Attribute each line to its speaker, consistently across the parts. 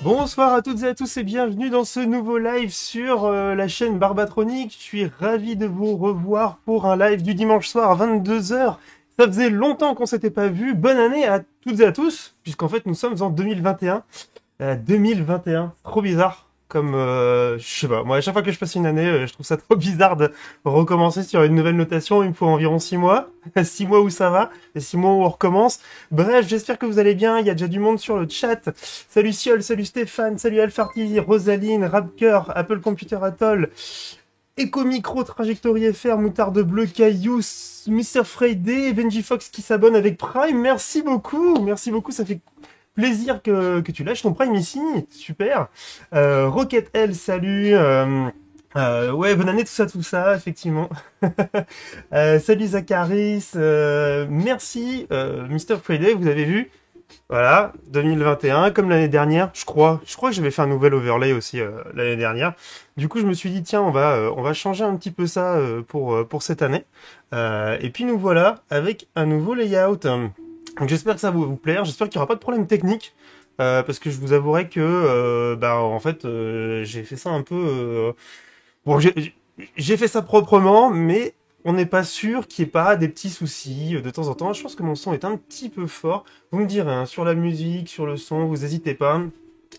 Speaker 1: Bonsoir à toutes et à tous et bienvenue dans ce nouveau live sur la chaîne Barbatronic. Je suis ravi de vous revoir pour un live du dimanche soir à 22 heures. Ça faisait longtemps qu'on s'était pas vu. Bonne année à toutes et à tous, puisqu'en fait nous sommes en 2021. 2021, trop bizarre. Comme, je sais pas, moi à chaque fois que je passe une année, je trouve ça trop bizarre de recommencer sur une nouvelle notation. Il me faut environ 6 mois. 6 mois où ça va, et 6 mois où on recommence. Bref, j'espère que vous allez bien, il y a déjà du monde sur le chat. Salut Siol, salut Stéphane, salut Alfarty, Rosaline, Rapker, Apple Computer Atoll, Echo Micro, Trajectory FR, Moutarde Bleu, Caillou, Mr. Friday, Benji Fox qui s'abonne avec Prime. Merci beaucoup, ça fait plaisir que tu lâches ton Prime ici, super. Rocket L, salut. Ouais, bonne année, tout ça, effectivement. Salut Zacharis, merci Mr. Friday, vous avez vu. Voilà, 2021, comme l'année dernière, je crois que j'avais fait un nouvel overlay aussi l'année dernière. Du coup, je me suis dit, tiens, on va changer un petit peu ça pour cette année. Et puis nous voilà avec un nouveau layout. Donc j'espère que ça va vous plaire, j'espère qu'il n'y aura pas de problème technique. Parce que je vous avouerai que, en fait, j'ai fait ça un peu... Bon, j'ai fait ça proprement, mais on n'est pas sûr qu'il n'y ait pas des petits soucis de temps en temps. Je pense que mon son est un petit peu fort. Vous me direz, hein, sur la musique, sur le son, vous n'hésitez pas.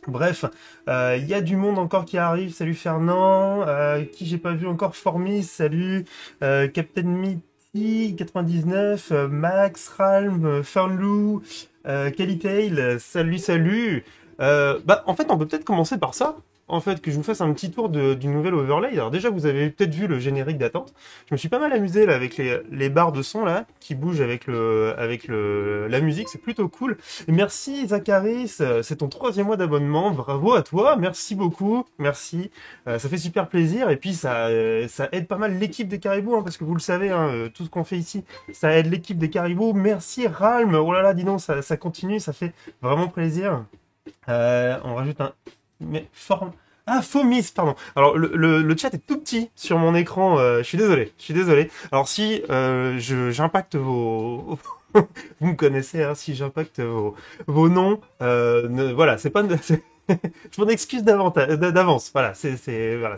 Speaker 1: Bref, il y a du monde encore qui arrive. Salut Fernand, qui j'ai pas vu encore. Formis, salut. Captain Mitty, 99, Max, Ralm, Fernlou, Calitail, salut. En fait, on peut peut-être commencer par ça. En fait, que je vous fasse un petit tour du nouvel overlay. Alors déjà, vous avez peut-être vu le générique d'attente. Je me suis pas mal amusé là avec les barres de son là qui bougent avec la musique. C'est plutôt cool. Et merci Zacharis, c'est ton 3e mois d'abonnement. Bravo à toi, merci beaucoup, merci. Ça fait super plaisir et puis ça aide pas mal l'équipe des Caribous hein, parce que vous le savez, hein, tout ce qu'on fait ici, ça aide l'équipe des Caribous. Merci Ralm. Oh là là, dis donc, ça continue, ça fait vraiment plaisir. On rajoute un mais forme. Ah, Fomis, pardon. Alors, le chat est tout petit sur mon écran. Je suis désolé. Alors, si j'impacte vos... Vous me connaissez, hein, si j'impacte vos noms, voilà, c'est pas... Je m'en excuse d'avance. Voilà, voilà,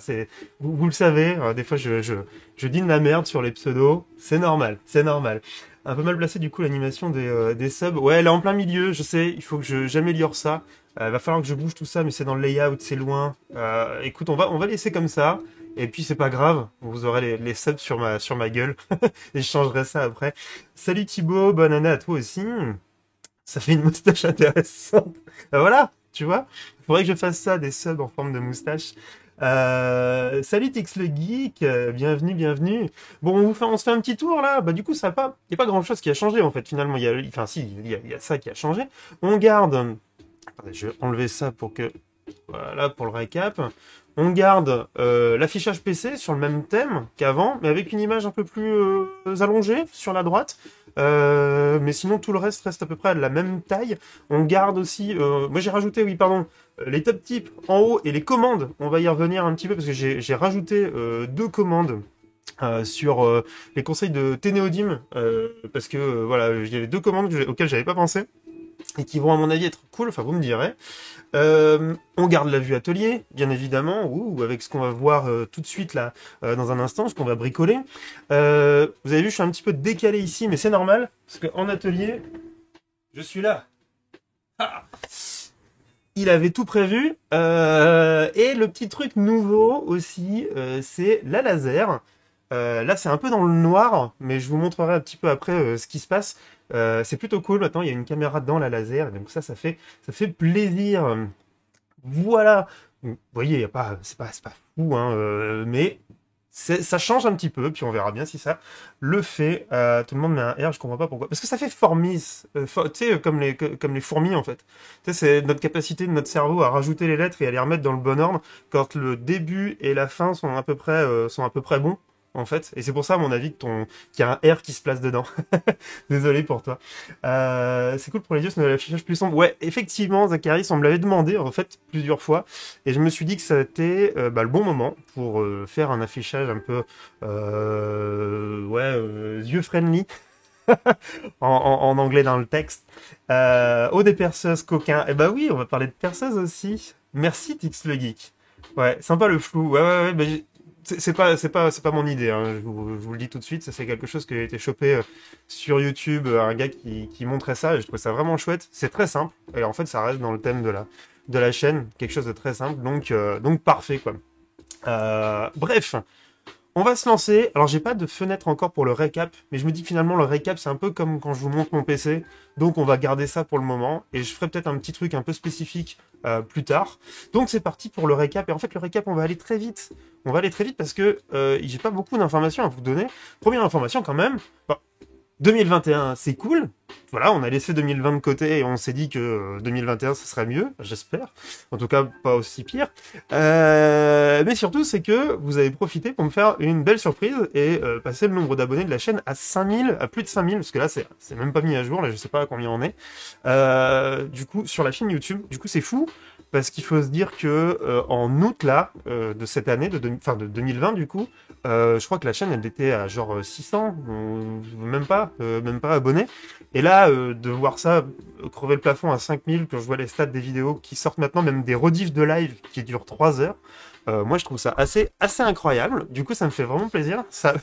Speaker 1: vous le savez, des fois, je dis de la merde sur les pseudos. C'est normal, c'est normal. Un peu mal placé, du coup, l'animation des subs. Ouais, elle est en plein milieu, je sais, il faut que j'améliore ça. Va falloir que je bouge tout ça, mais c'est dans le layout, c'est loin. Écoute, on va laisser comme ça. Et puis c'est pas grave, vous aurez les subs sur ma gueule. Et je changerai ça après. Salut Thibaut, bonne année à toi aussi. Ça fait une moustache intéressante. Voilà, tu vois. Faudrait que je fasse ça, des subs en forme de moustache. Salut Tix le Geek, bienvenue. Bon, on se fait un petit tour là. Bah du coup, y a pas grand chose qui a changé en fait. Finalement, enfin si, il y a ça qui a changé. On garde. Attendez, je vais enlever ça pour que... Voilà, pour le récap. On garde l'affichage PC sur le même thème qu'avant, mais avec une image un peu plus allongée sur la droite. Mais sinon, tout le reste à peu près à la même taille. On garde aussi... moi, j'ai rajouté, oui, pardon, les top types en haut et les commandes. On va y revenir un petit peu parce que j'ai rajouté 2 commandes. Sur les conseils de Ténéodim parce que voilà, il y avait 2 commandes auxquelles j'avais pas pensé et qui vont à mon avis être cool, enfin vous me direz. On garde la vue atelier, bien évidemment, ou avec ce qu'on va voir tout de suite là, dans un instant, ce qu'on va bricoler. Vous avez vu, je suis un petit peu décalé ici, mais c'est normal, parce qu'en atelier, je suis là. Ah, il avait tout prévu. Et le petit truc nouveau aussi, c'est la laser. Là, c'est un peu dans le noir, mais je vous montrerai un petit peu après ce qui se passe. C'est plutôt cool. Maintenant, il y a une caméra dans la laser, et donc ça fait plaisir. Voilà. Vous voyez, c'est pas fou, hein, mais ça change un petit peu, puis on verra bien si ça le fait. Tout le monde met un R, je comprends pas pourquoi. Parce que ça fait formis, tu sais, comme les fourmis en fait. Tu sais, c'est notre capacité de notre cerveau à rajouter les lettres et à les remettre dans le bon ordre quand le début et la fin sont à peu près bons. En fait, et c'est pour ça, à mon avis, qu'il y a un R qui se place dedans. Désolé pour toi. C'est cool pour les yeux, c'est l'affichage plus sombre. Ouais, effectivement, Zacharis, on me l'avait demandé, en fait, plusieurs fois. Et je me suis dit que c'était le bon moment pour faire un affichage un peu, yeux friendly. en anglais dans le texte. Oh, des perceuses coquins. Eh bah oui, on va parler de perceuses aussi. Merci, Tix le Geek. Ouais, sympa le flou. Ouais, ouais, ouais. C'est pas mon idée, hein. Je vous le dis tout de suite. Ça, c'est quelque chose qui a été chopé sur YouTube. Un gars qui montrait ça. Et je trouve ça vraiment chouette. C'est très simple. Et en fait, ça reste dans le thème de la chaîne. Quelque chose de très simple. Donc parfait, quoi. Bref. On va se lancer. Alors, j'ai pas de fenêtre encore pour le récap, mais je me dis que finalement, le récap, c'est un peu comme quand je vous montre mon PC. Donc, on va garder ça pour le moment. Et je ferai peut-être un petit truc un peu spécifique plus tard. Donc, c'est parti pour le récap. Et en fait, le récap, on va aller très vite. On va aller très vite parce que j'ai pas beaucoup d'informations à vous donner. Première information, quand même. Bon, 2021, c'est cool. Voilà, on a laissé 2020 de côté et on s'est dit que 2021, ce serait mieux, j'espère. En tout cas, pas aussi pire. Mais surtout, c'est que vous avez profité pour me faire une belle surprise et passer le nombre d'abonnés de la chaîne à 5000, à plus de 5000, parce que là, c'est même pas mis à jour, là, je sais pas à combien on est. Du coup, sur la chaîne YouTube, du coup, c'est fou, parce qu'il faut se dire que en août, là, de cette année, de 2020, du coup, je crois que la chaîne, elle était à genre 600, même pas abonnés. Et là, de voir ça crever le plafond à 5000, quand je vois les stats des vidéos qui sortent maintenant, même des rediffs de live qui durent 3 heures, moi je trouve ça assez incroyable. Du coup, ça me fait vraiment plaisir. Ça,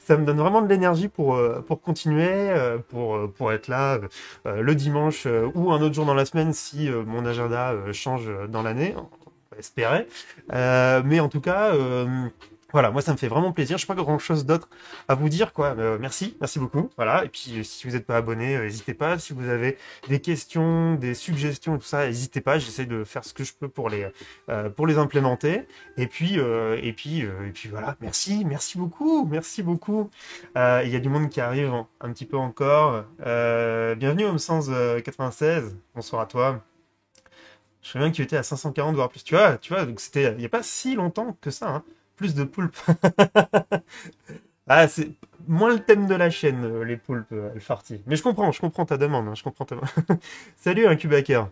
Speaker 1: ça me donne vraiment de l'énergie pour continuer, pour être là le dimanche ou un autre jour dans la semaine si mon agenda change dans l'année. On va espérer. Mais en tout cas, voilà, moi ça me fait vraiment plaisir. Je n'ai pas grand-chose d'autre à vous dire, quoi. Merci beaucoup. Voilà. Et puis si vous n'êtes pas abonné, n'hésitez pas. Si vous avez des questions, des suggestions et tout ça, n'hésitez pas. J'essaie de faire ce que je peux pour les implémenter. Et puis voilà. Merci beaucoup, merci beaucoup. Il y a du monde qui arrive un petit peu encore. Bienvenue Homme Sans 96. Bonsoir à toi. Je sais bien que tu étais à 540 voire plus. Tu vois, donc c'était il n'y a pas si longtemps que ça, hein. Plus de poulpes. Ah, c'est moins le thème de la chaîne, les poulpes, Alfarty. Mais je comprends ta demande, hein, je comprends ta demande. Salut, Incubaker.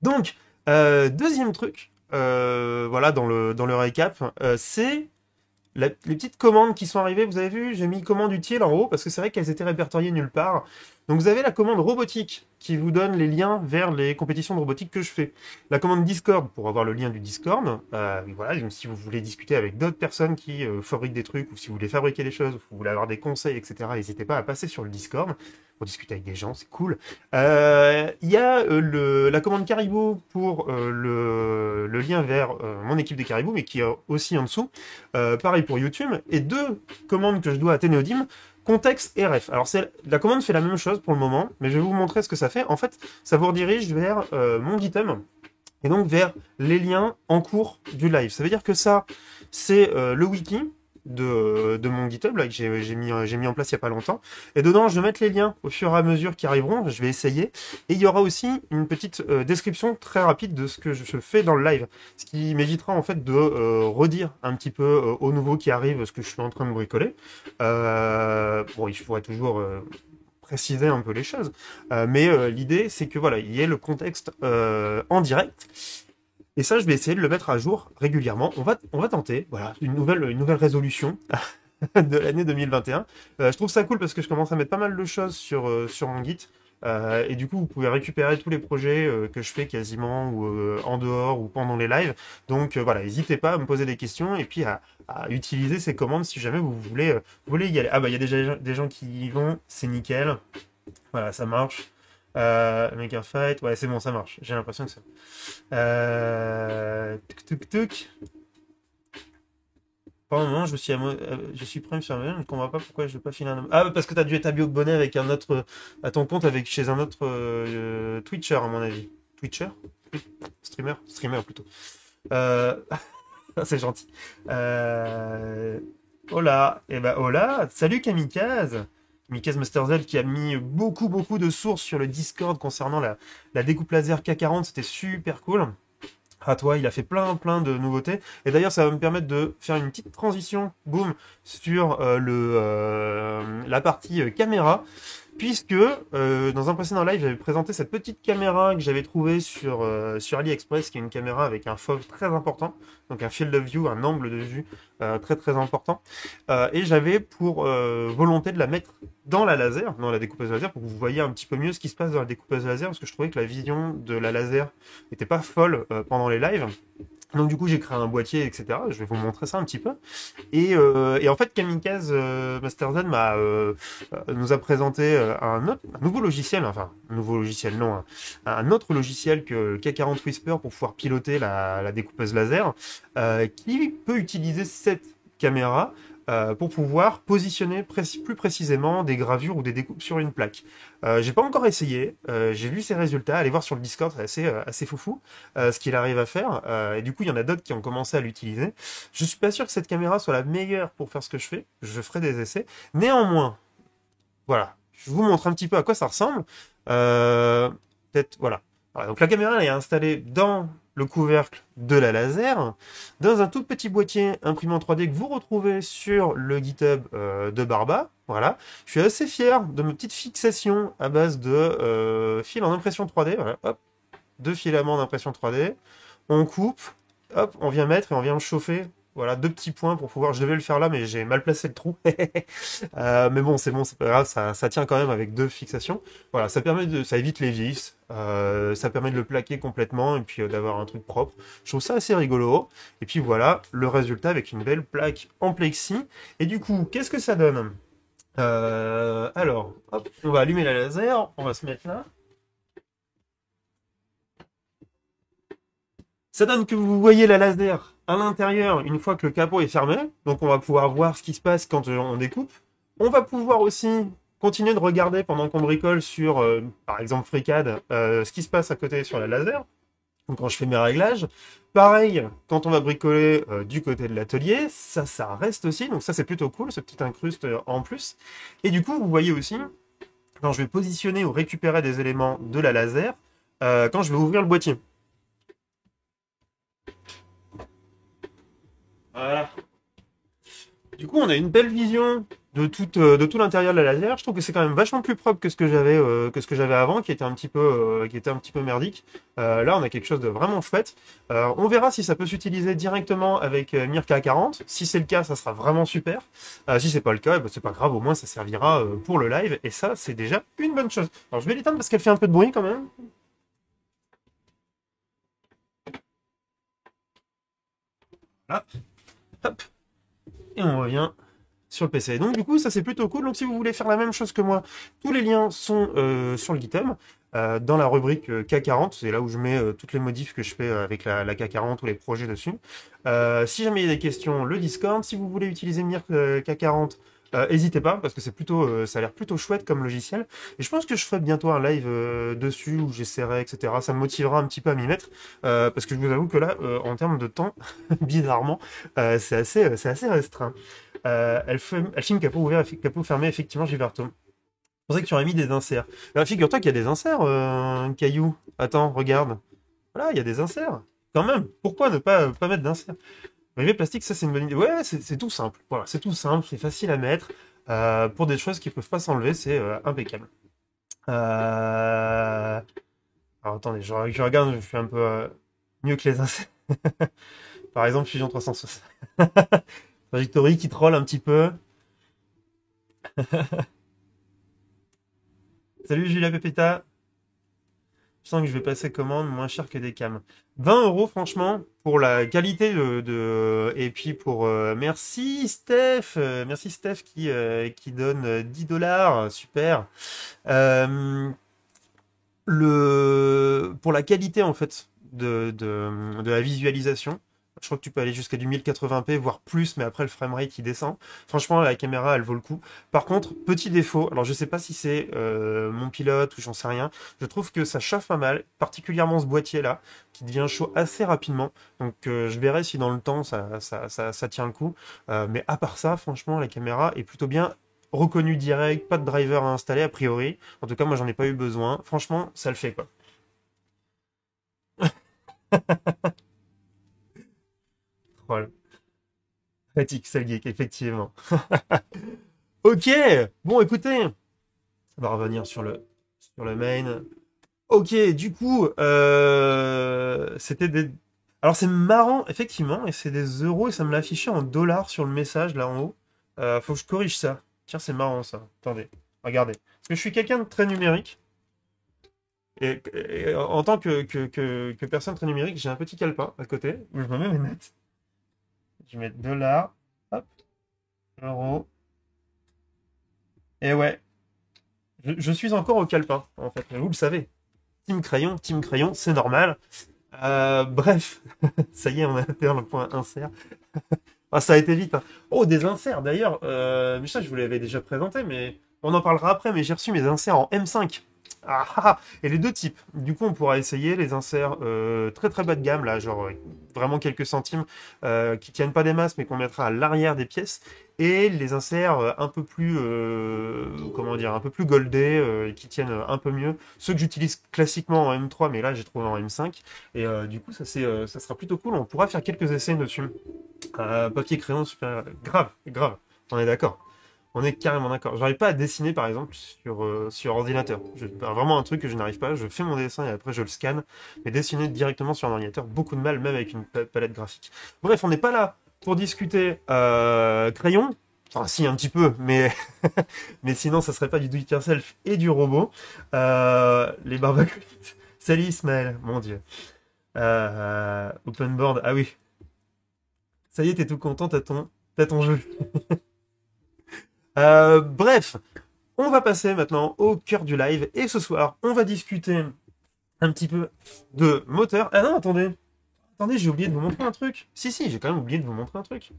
Speaker 1: Donc, deuxième truc, voilà, dans le récap, c'est les petites commandes qui sont arrivées. Vous avez vu, j'ai mis commande utile en haut parce que c'est vrai qu'elles étaient répertoriées nulle part. Donc vous avez la commande robotique qui vous donne les liens vers les compétitions de robotique que je fais. La commande Discord pour avoir le lien du Discord. Voilà, donc si vous voulez discuter avec d'autres personnes qui fabriquent des trucs ou si vous voulez fabriquer des choses ou si vous voulez avoir des conseils, etc. N'hésitez pas à passer sur le Discord pour discuter avec des gens, c'est cool. Il y a la commande Caribou pour le lien vers mon équipe des Caribous, mais qui est aussi en dessous. Pareil pour YouTube. Et deux commandes que je dois à Ténéodim. Contexte et ref. Alors la commande fait la même chose pour le moment, mais je vais vous montrer ce que ça fait. En fait, ça vous redirige vers mon GitHub et donc vers les liens en cours du live. Ça veut dire que ça, c'est le wiki de mon GitHub là, que j'ai mis en place il n'y a pas longtemps. Et dedans, je vais mettre les liens au fur et à mesure qui arriveront. Je vais essayer. Et il y aura aussi une petite description très rapide de ce que je fais dans le live. Ce qui m'évitera en fait de redire un petit peu aux nouveaux qui arrivent ce que je suis en train de bricoler. Bon, je pourrais toujours préciser un peu les choses. Mais l'idée, c'est que voilà, il y ait le contexte en direct. Et ça, je vais essayer de le mettre à jour régulièrement. On va tenter, voilà, une nouvelle résolution de l'année 2021. Je trouve ça cool parce que je commence à mettre pas mal de choses sur mon Git. Et du coup, vous pouvez récupérer tous les projets que je fais quasiment ou en dehors ou pendant les lives. Donc voilà, n'hésitez pas à me poser des questions et puis à utiliser ces commandes si jamais vous voulez y aller. Ah bah il y a déjà des gens qui y vont, c'est nickel. Voilà, ça marche. Make a fight, ouais c'est bon, ça marche. J'ai l'impression que ça. Tuk tuk tuk. Pour le moment, je suis prime sur je ne comprends pas pourquoi je ne vais pas filer un. Ah, parce que tu as dû établir de bonnet avec un autre. À ton compte chez un autre Twitcher, à mon avis. Twitcher? Streamer plutôt. Euh... c'est gentil. Hola. Et bah, hola. Salut Kamikaze. Kamikaze Master Z qui a mis beaucoup de sources sur le Discord concernant la découpe laser K40. C'était super cool. À toi, il a fait plein de nouveautés. Et d'ailleurs, ça va me permettre de faire une petite transition, boum, sur la partie caméra. puisque dans un précédent live, j'avais présenté cette petite caméra que j'avais trouvée sur AliExpress, qui est une caméra avec un FOV très important, donc un field of view, un angle de vue très très important, et j'avais pour volonté de la mettre dans la laser, dans la découpeuse laser, pour que vous voyez un petit peu mieux ce qui se passe dans la découpeuse laser, parce que je trouvais que la vision de la laser n'était pas folle pendant les lives. Donc du coup j'ai créé un boîtier, etc. Je vais vous montrer ça un petit peu. Et en fait Kamikaze Masterzen nous a présenté un nouveau logiciel, enfin un nouveau logiciel non, un autre logiciel que K40 Whisper pour pouvoir piloter la découpeuse laser, qui peut utiliser cette caméra pour pouvoir positionner plus précisément des gravures ou des découpes sur une plaque. J'ai pas encore essayé, j'ai vu ses résultats, allez voir sur le Discord, c'est assez foufou ce qu'il arrive à faire, et du coup il y en a d'autres qui ont commencé à l'utiliser. Je suis pas sûr que cette caméra soit la meilleure pour faire ce que je fais, je ferai des essais. Néanmoins, voilà, je vous montre un petit peu à quoi ça ressemble. Peut-être, voilà. Voilà. Donc la caméra elle est installée dans le couvercle de la laser, dans un tout petit boîtier imprimé en 3D que vous retrouvez sur le GitHub de Barba. Voilà. Je suis assez fier de mes petites fixations à base de fils en impression 3D. Voilà. Hop, deux filaments d'impression 3D. On coupe, hop, on vient mettre et on vient chauffer. Voilà, deux petits points pour pouvoir. Je devais le faire là, mais j'ai mal placé le trou. Mais bon, c'est pas grave, ça tient quand même avec deux fixations. Voilà, ça évite les vis, ça permet de le plaquer complètement et puis d'avoir un truc propre. Je trouve ça assez rigolo. Et puis voilà, le résultat avec une belle plaque en plexi. Et du coup, qu'est-ce que ça donne? Alors, hop, on va allumer la laser, on va se mettre là. Ça donne que vous voyez la laser à l'intérieur une fois que le capot est fermé. Donc on va pouvoir voir ce qui se passe quand on découpe. On va pouvoir aussi continuer de regarder pendant qu'on bricole sur, par exemple, FreeCAD, ce qui se passe à côté sur la laser. Donc quand je fais mes réglages. Pareil, quand on va bricoler du côté de l'atelier, ça reste aussi. Donc ça c'est plutôt cool, ce petit incruste en plus. Et du coup, vous voyez aussi, quand je vais positionner ou récupérer des éléments de la laser, quand je vais ouvrir le boîtier. Voilà. Du coup, on a une belle vision de tout l'intérieur de la laser. Je trouve que c'est quand même vachement plus propre que ce que j'avais avant, qui était un petit peu merdique. Là, on a quelque chose de vraiment chouette. On verra si ça peut s'utiliser directement avec Mirka 40. Si c'est le cas, ça sera vraiment super. Si c'est pas le cas, eh ben, c'est pas grave. Au moins, ça servira pour le live. Et ça, c'est déjà une bonne chose. Alors, je vais l'éteindre parce qu'elle fait un peu de bruit quand même. Là, hop, et on revient sur le PC. Donc du coup, ça c'est plutôt cool. Donc si vous voulez faire la même chose que moi, tous les liens sont sur le GitHub, dans la rubrique K40. C'est là où je mets toutes les modifs que je fais avec la K40 ou les projets dessus. Si jamais il y a des questions, le Discord. Si vous voulez utiliser Mir K40, n'hésitez pas, parce que c'est plutôt, ça a l'air plutôt chouette comme logiciel. Et je pense que je ferai bientôt un live dessus où j'essaierai, etc. Ça me motivera un petit peu à m'y mettre, parce que je vous avoue que là, en termes de temps, bizarrement, c'est assez restreint. Elle filme capot ouvert, capot fermé, effectivement, Giverto. Je pensais que tu aurais mis des inserts. Figure-toi qu'il y a des inserts, Caillou. Attends, regarde. Voilà, il y a des inserts. Quand même, pourquoi ne pas mettre d'inserts? Rivet plastique, ça c'est une bonne idée. Ouais, c'est tout simple. Voilà, c'est tout simple, c'est facile à mettre. Pour des choses qui peuvent pas s'enlever, c'est impeccable. Alors attendez, je regarde, je fais un peu mieux que les inserts. Par exemple, Fusion 360. Trajectory qui troll un petit peu. Salut Julia Pepeta. Je sens que je vais passer commande moins cher que des cams. 20 € franchement pour la qualité et puis pour merci Steph qui donne 10 $, super. Euh, pour la qualité en fait de la visualisation. Je crois que tu peux aller jusqu'à du 1080p, voire plus, mais après le framerate il descend. Franchement, la caméra, elle vaut le coup. Par contre, petit défaut, alors je sais pas si c'est mon pilote ou j'en sais rien, je trouve que ça chauffe pas mal, particulièrement ce boîtier-là, qui devient chaud assez rapidement. Donc je verrai si dans le temps ça tient le coup. Mais à part ça, franchement, la caméra est plutôt bien reconnue direct, pas de driver à installer a priori. En tout cas, moi j'en ai pas eu besoin. Franchement, ça le fait quoi. Troll. Fatigue, geek, effectivement. Ok, bon écoutez, Ça va revenir sur le main. Ok, du coup, c'était des... Alors c'est marrant, effectivement, et c'est des euros, et ça me l'a affiché en dollars sur le message, là en haut. Faut que je corrige ça. Tiens, c'est marrant ça. Attendez, regardez. Parce que je suis quelqu'un de très numérique, et en tant que personne très numérique, j'ai un petit calepin à côté, où je me mets mes notes. Je mets dollars, hop, euros, et ouais, je suis encore au calepin, en fait, mais vous le savez. Team Crayon, c'est normal. Bref, ça y est, on a atteint le point insert. Ah, ça a été vite, hein. Oh, des inserts d'ailleurs. Mais ça, je vous l'avais déjà présenté, mais on en parlera après. Mais j'ai reçu mes inserts en M5. Ah, ah, ah. Et les deux types. Du coup, on pourra essayer les inserts très très bas de gamme, là, genre vraiment quelques centimes, qui tiennent pas des masses, mais qu'on mettra à l'arrière des pièces. Et les inserts un peu plus, comment dire, un peu plus goldés, et qui tiennent un peu mieux. Ceux que j'utilise classiquement en M3, mais là, j'ai trouvé en M5. Et du coup, ça sera plutôt cool. On pourra faire quelques essais dessus. Papier crayon super grave, grave. On est d'accord. On est carrément d'accord. J'arrive pas à dessiner par exemple sur ordinateur. Vraiment un truc que je n'arrive pas. Je fais mon dessin et après je le scanne. Mais dessiner directement sur un ordinateur, beaucoup de mal, même avec une palette graphique. Bref, on n'est pas là pour discuter crayon. Enfin, si, un petit peu, mais, mais sinon, ça serait pas du do-it-yourself et du robot. Les barbaculites. Salut Ismaël, mon dieu. Open board, ah oui, ça y est, t'es tout content, t'as ton jeu. Bref, on va passer maintenant au cœur du live. Et ce soir, on va discuter un petit peu de moteur. Ah non, attendez. Attendez, j'ai oublié de vous montrer un truc. Si, j'ai quand même oublié de vous montrer un truc.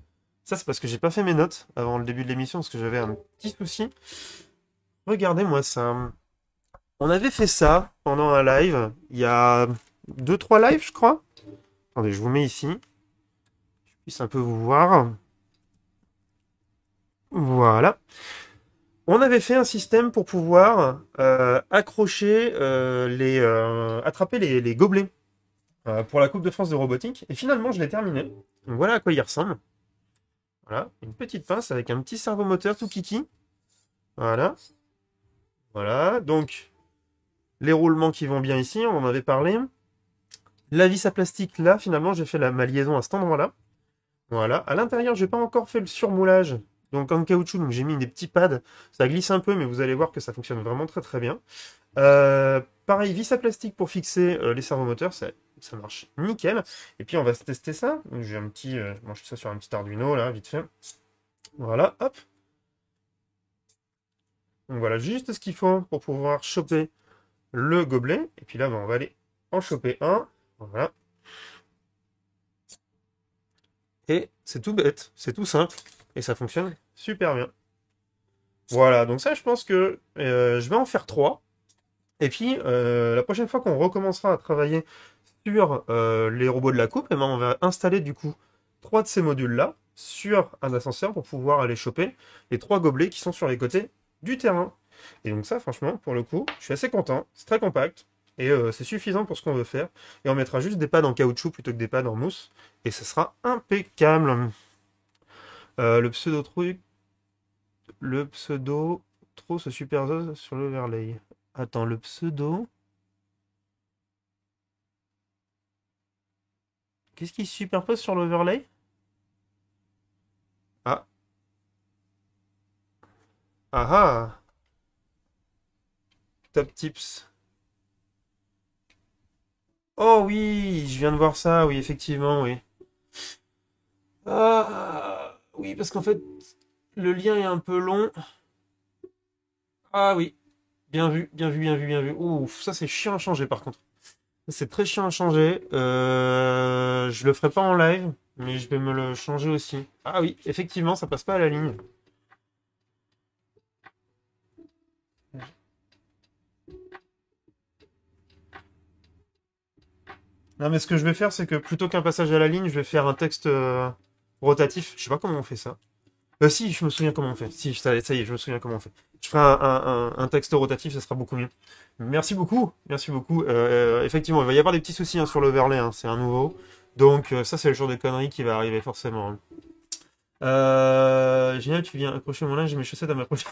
Speaker 1: Ça, c'est parce que j'ai pas fait mes notes avant le début de l'émission, parce que j'avais un petit souci. Regardez-moi ça. On avait fait ça pendant un live, il y a deux trois lives, je crois. Attendez, je vous mets ici. Je puisse un peu vous voir. Voilà. On avait fait un système pour pouvoir accrocher attraper les gobelets pour la Coupe de France de robotique. Et finalement, je l'ai terminé. Donc voilà à quoi il ressemble. Voilà, une petite pince avec un petit servomoteur tout kiki. Voilà. Voilà, donc les roulements qui vont bien ici, on en avait parlé. La vis à plastique, là, finalement, j'ai fait ma liaison à cet endroit-là. Voilà. À l'intérieur, j'ai pas encore fait le surmoulage. Donc en caoutchouc, donc j'ai mis des petits pads. Ça glisse un peu, mais vous allez voir que ça fonctionne vraiment très très bien. Pareil, vis à plastique pour fixer les servomoteurs, ça marche nickel. Et puis on va tester ça. J'ai un petit, je mange ça sur un petit Arduino là, vite fait. Voilà, hop. Donc voilà, juste ce qu'il faut pour pouvoir choper le gobelet. Et puis là, ben, on va aller en choper un. Voilà. Et c'est tout bête, c'est tout simple. Et ça fonctionne super bien. Voilà, donc ça, je pense que je vais en faire trois. Et puis, la prochaine fois qu'on recommencera à travailler sur les robots de la coupe, eh ben, on va installer du coup trois de ces modules-là sur un ascenseur pour pouvoir aller choper les trois gobelets qui sont sur les côtés du terrain. Et donc ça, franchement, pour le coup, je suis assez content. C'est très compact et c'est suffisant pour ce qu'on veut faire. Et on mettra juste des pads en caoutchouc plutôt que des pads en mousse. Et ce sera impeccable. Le pseudo-truc, le pseudo trop se superpose sur l'overlay. Attends, le pseudo... Qu'est-ce qui se superpose sur l'overlay? Ah. Ah ah. Top tips. Oh oui, je viens de voir ça, oui, effectivement, oui. Ah, oui, parce qu'en fait, le lien est un peu long. Ah oui, bien vu, bien vu, bien vu, bien vu. Ouf, ça c'est chiant à changer par contre. C'est très chiant à changer. Je le ferai pas en live, mais je vais me le changer aussi. Ah oui, effectivement, ça passe pas à la ligne. Non, mais ce que je vais faire, c'est que plutôt qu'un passage à la ligne, je vais faire un texte rotatif. Je sais pas comment on fait ça. Si, je me souviens comment on fait. Si, ça y est, je me souviens comment on fait. Je ferai un texte rotatif, ça sera beaucoup mieux. Merci beaucoup, merci beaucoup. Effectivement, il va y avoir des petits soucis hein, sur l'overlay, hein, c'est un nouveau. Donc ça, c'est le genre de connerie qui va arriver forcément, hein. Génial, tu viens accrocher mon linge et mes chaussettes à ma prochaine.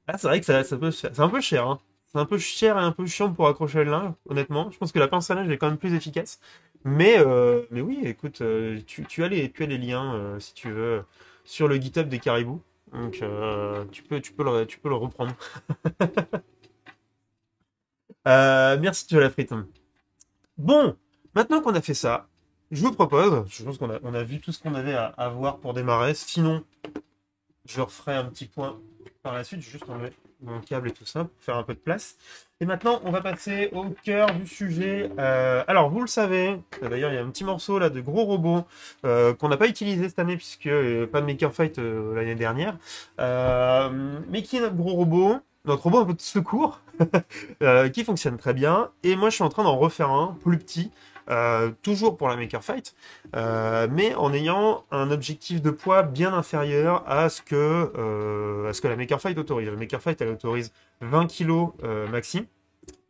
Speaker 1: Ah, c'est vrai que ça peut se faire. C'est un peu cher, hein. C'est un peu cher et un peu chiant pour accrocher le linge, honnêtement. Je pense que la pince à linge est quand même plus efficace. Mais oui, écoute, tu as les liens, si tu veux, sur le GitHub des Caribous. Donc, tu peux le reprendre. Merci, de la frite. Bon, maintenant qu'on a fait ça, je vous propose, je pense on a vu tout ce qu'on avait à voir pour démarrer. Sinon, je referai un petit point par la suite, juste enlever mon câble et tout ça, pour faire un peu de place. Et maintenant, on va passer au cœur du sujet. Alors, vous le savez, d'ailleurs, il y a un petit morceau là de gros robots qu'on n'a pas utilisé cette année, puisque pas de Maker Fight l'année dernière. Mais qui est notre robot un peu de secours, qui fonctionne très bien. Et moi, je suis en train d'en refaire un plus petit. Toujours pour la Maker Fight, mais en ayant un objectif de poids bien inférieur à ce que la Maker Fight autorise. La Maker Fight, elle autorise 20 kg maxi.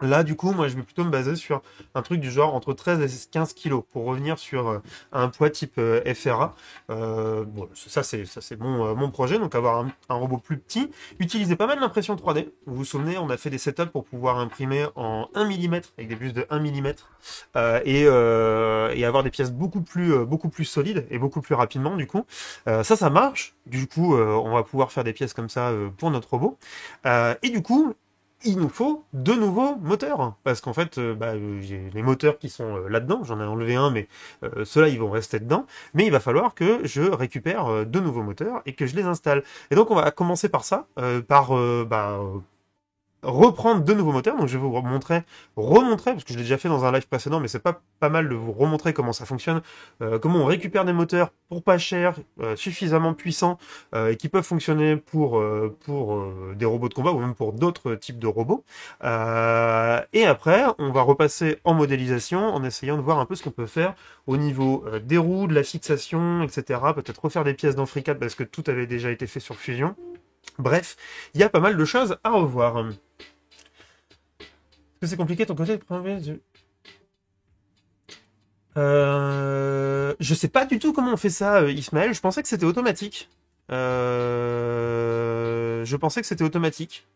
Speaker 1: Là, du coup, moi, je vais plutôt me baser sur un truc du genre entre 13 et 15 kilos pour revenir sur un poids type FRA. Bon, ça, c'est mon projet. Donc, avoir un robot plus petit. Utiliser pas mal d'impression 3D. Vous vous souvenez, on a fait des setups pour pouvoir imprimer en 1 mm avec des bus de 1 mm et avoir des pièces beaucoup plus solides et beaucoup plus rapidement, du coup. Ça marche. Du coup, on va pouvoir faire des pièces comme ça pour notre robot. Et du coup, il nous faut de nouveaux moteurs. Parce qu'en fait, j'ai les moteurs qui sont là-dedans. J'en ai enlevé un, mais ceux-là, ils vont rester dedans. Mais il va falloir que je récupère de nouveaux moteurs et que je les installe. Et donc, on va commencer par ça, reprendre de nouveaux moteurs. Donc je vais vous remontrer, parce que je l'ai déjà fait dans un live précédent, mais c'est pas mal de vous remontrer comment ça fonctionne, comment on récupère des moteurs pour pas cher, suffisamment puissants, et qui peuvent fonctionner pour des robots de combat ou même pour d'autres types de robots. Et après, on va repasser en modélisation en essayant de voir un peu ce qu'on peut faire au niveau des roues, de la fixation, etc. Peut-être refaire des pièces dans FreeCAD parce que tout avait déjà été fait sur Fusion. Bref, il y a pas mal de choses à revoir. Est-ce que c'est compliqué de ton côté de prendre je sais pas du tout comment on fait ça, Ismaël. Je pensais que c'était automatique. Je pensais que c'était automatique.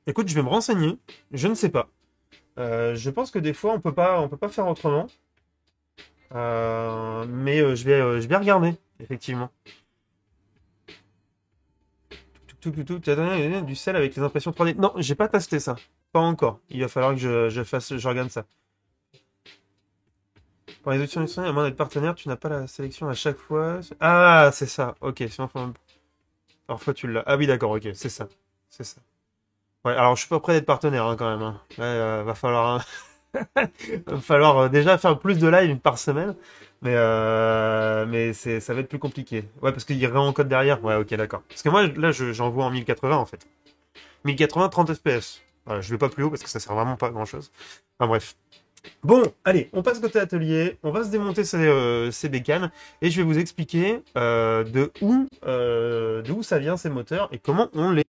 Speaker 1: Écoute, je vais me renseigner. Je ne sais pas. Je pense que des fois on peut pas faire autrement. Mais je vais regarder, effectivement. Tu as donné du sel avec les impressions 3D. Non, j'ai pas testé ça. Pas encore. Il va falloir que je regarde ça. Pour les options à moins d'être partenaire, tu n'as pas la sélection à chaque fois. Ah, c'est ça. Ok, sinon, parfois tu l'as. Ah oui, d'accord, ok, c'est ça. C'est ça. Ouais, alors je suis pas prêt d'être partenaire hein, quand même. Hein. Là, va falloir, va falloir déjà faire plus de live par semaine. Mais ça va être plus compliqué. Ouais, parce qu'il y a vraiment code derrière. Ouais, ok, d'accord. Parce que moi, là, j'envoie en 1080 en fait. 1080, 30 FPS. Voilà, je vais pas plus haut parce que ça sert vraiment pas à grand chose. Enfin bref. Bon, allez, on passe côté atelier, on va se démonter ces bécanes et je vais vous expliquer de où ça vient ces moteurs et comment on les